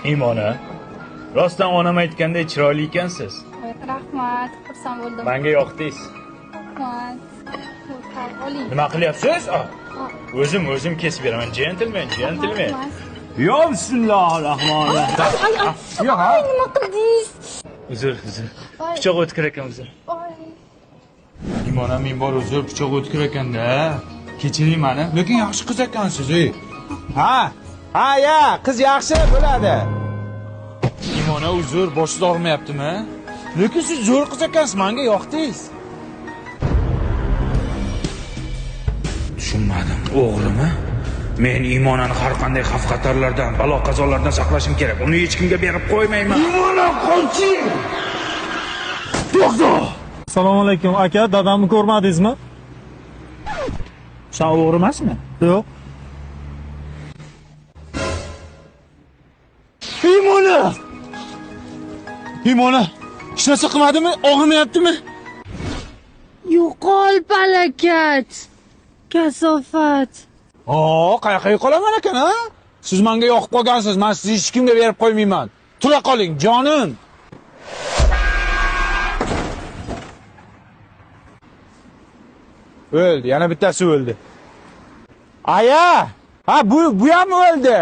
Imona, rostdan onam aytganday chiroyli ekansiz. Rahmat, xursand bo'ldim. Menga yoqdingiz. Rahmat. Oling. Nima qilyapsiz? O'zim kesib beraman. Gentleman. Yo, bismillahirrohmanirrohim. Yo, ha. Nima qildingiz? Uzr. Pichoq o'tkir ekan uzr. Imona, men bor uzr, pichoq o'tkir ekanda. Kechiring meni. Lekin yaxshi qiz ekansiz, ey. Ha, ya, qiz yaxshi bo'ladi. Imona uzr, boshingiz og'rimayaptimi? Lekin siz zo'r qiz ekansiz, menga yoqdingiz. Tushunmadim, o'g'rimi? Men Imonani har qanday xavf-xatarlardan, balo-qazolardan saqlashim kerak. Uni hech kimga berib qo'ymayman. Imona qo'ychi! To'xta! Assalomu alaykum aka, dadamni ko'rmadingizmi? Sen o'g'ri emasmi? Yo'q. Imona! Hech narsa qilmadimi? Og'rimayaptimi? Yo'qol palakat. Kasofat. Qayoqqa qolaman ekan, ha? Siz menga yoqib qolgansiz. Men sizni hech kimga berib qo'ymayman. Tura qoling, jonim. O'ldi, yana bittasi o'ldi. Aya! Ha, bu ham o'ldi.